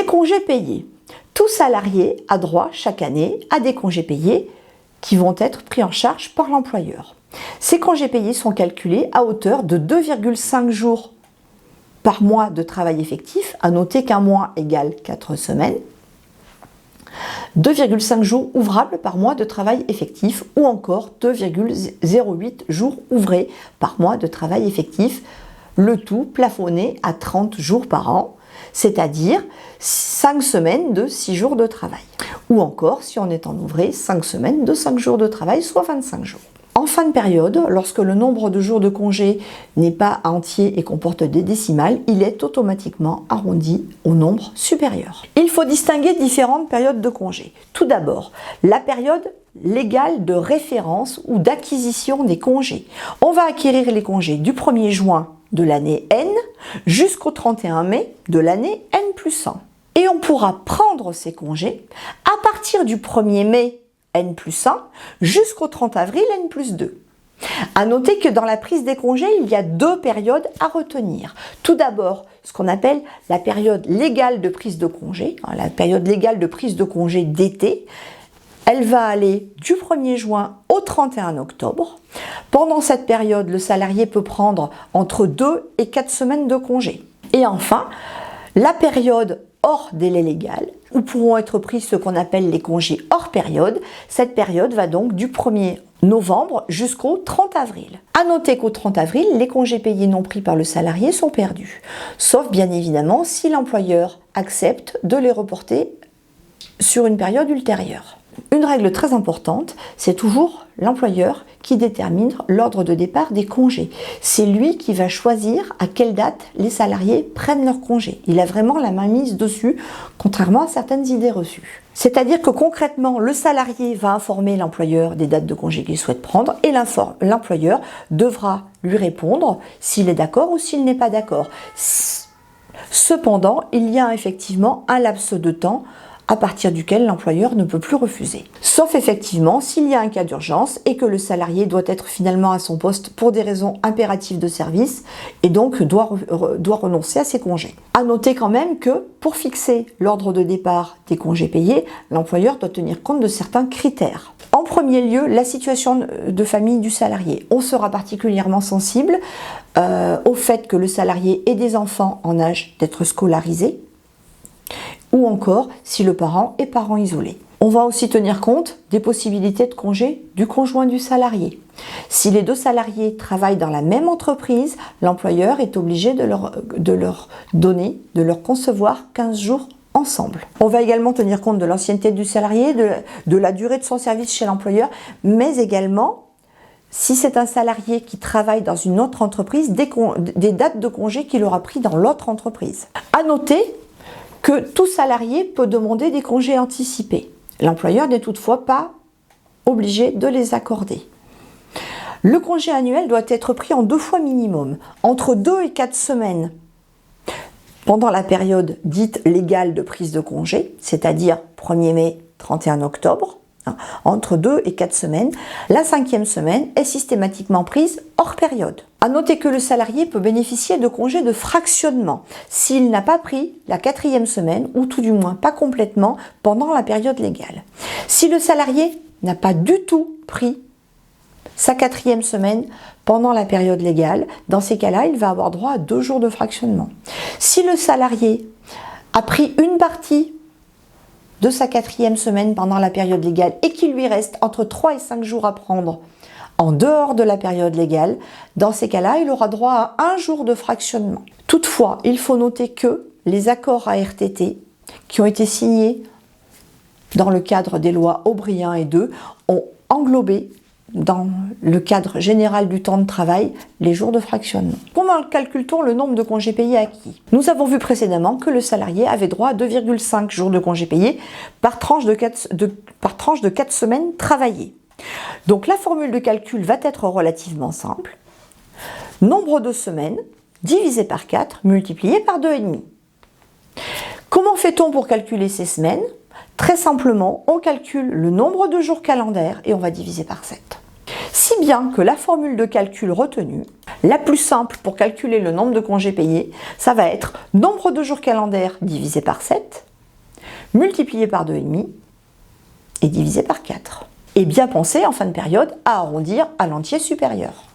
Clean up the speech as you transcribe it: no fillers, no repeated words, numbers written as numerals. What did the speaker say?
Les congés payés. Tout salarié a droit chaque année à des congés payés qui vont être pris en charge par l'employeur. Ces congés payés sont calculés à hauteur de 2,5 jours par mois de travail effectif, à noter qu'un mois égale 4 semaines, 2,5 jours ouvrables par mois de travail effectif ou encore 2,08 jours ouvrés par mois de travail effectif, le tout plafonné à 30 jours par an, c'est-à-dire 5 semaines de 6 jours de travail. Ou encore, si on est en ouvré, 5 semaines de 5 jours de travail, soit 25 jours. En fin de période, lorsque le nombre de jours de congé n'est pas entier et comporte des décimales, il est automatiquement arrondi au nombre supérieur. Il faut distinguer différentes périodes de congé. Tout d'abord, la période légale de référence ou d'acquisition des congés. On va acquérir les congés du 1er juin de l'année N jusqu'au 31 mai de l'année N+1. Et on pourra prendre ces congés à partir du 1er mai N+1 jusqu'au 30 avril N+2. À noter que dans la prise des congés, il y a 2 périodes à retenir. Tout d'abord, ce qu'on appelle la période légale de prise de congé, la période légale de prise de congé d'été. Elle va aller du 1er juin au 31 octobre. Pendant cette période, le salarié peut prendre entre 2 et 4 semaines de congé. Et enfin, la période hors délai légal, où pourront être pris ce qu'on appelle les congés hors période. Cette période va donc du 1er novembre jusqu'au 30 avril. À noter qu'au 30 avril, les congés payés non pris par le salarié sont perdus, sauf bien évidemment si l'employeur accepte de les reporter sur une période ultérieure. Une règle très importante, c'est toujours l'employeur qui détermine l'ordre de départ des congés. C'est lui qui va choisir à quelle date les salariés prennent leur congé. Il a vraiment la main mise dessus, contrairement à certaines idées reçues. C'est-à-dire que concrètement, le salarié va informer l'employeur des dates de congé qu'il souhaite prendre et l'employeur devra lui répondre s'il est d'accord ou s'il n'est pas d'accord. Cependant, il y a effectivement un laps de temps à partir duquel l'employeur ne peut plus refuser. Sauf effectivement s'il y a un cas d'urgence et que le salarié doit être finalement à son poste pour des raisons impératives de service et donc doit renoncer à ses congés. À noter quand même que pour fixer l'ordre de départ des congés payés, l'employeur doit tenir compte de certains critères. En premier lieu, la situation de famille du salarié. On sera particulièrement sensible au fait que le salarié ait des enfants en âge d'être scolarisés, ou encore si le parent est parent isolé. On va aussi tenir compte des possibilités de congé du conjoint du salarié. Si les 2 salariés travaillent dans la même entreprise, l'employeur est obligé de leur concevoir 15 jours ensemble. On va également tenir compte de l'ancienneté du salarié, de la durée de son service chez l'employeur, mais également, si c'est un salarié qui travaille dans une autre entreprise, des dates de congé qu'il aura pris dans l'autre entreprise. À noter que tout salarié peut demander des congés anticipés. L'employeur n'est toutefois pas obligé de les accorder. Le congé annuel doit être pris en 2 fois minimum, entre 2 et 4 semaines pendant la période dite légale de prise de congé, c'est-à-dire 1er mai, 31 octobre, entre 2 et 4 semaines. La 5e semaine est systématiquement prise hors période. À noter que le salarié peut bénéficier de congés de fractionnement s'il n'a pas pris la 4e semaine ou tout du moins pas complètement pendant la période légale. Si le salarié n'a pas du tout pris sa 4e semaine pendant la période légale, dans ces cas-là, il va avoir droit à 2 jours de fractionnement. Si le salarié a pris une partie de sa 4e semaine pendant la période légale et qu'il lui reste entre 3 et 5 jours à prendre en dehors de la période légale, dans ces cas-là, il aura droit à 1 jour de fractionnement. Toutefois, il faut noter que les accords ARTT qui ont été signés dans le cadre des lois Aubry 1 et 2 ont englobé dans le cadre général du temps de travail les jours de fractionnement. Comment calcule-t-on le nombre de congés payés acquis? Nous avons vu précédemment que le salarié avait droit à 2,5 jours de congés payés par tranche de 4 semaines travaillées. Donc la formule de calcul va être relativement simple. Nombre de semaines divisé par 4 multiplié par 2,5. Comment fait-on pour calculer ces semaines? Très simplement, on calcule le nombre de jours calendaires et on va diviser par 7. Si bien que la formule de calcul retenue, la plus simple pour calculer le nombre de congés payés, ça va être nombre de jours calendaires divisé par 7 multiplié par 2,5 et divisé par 4. Et bien penser en fin de période à arrondir à l'entier supérieur.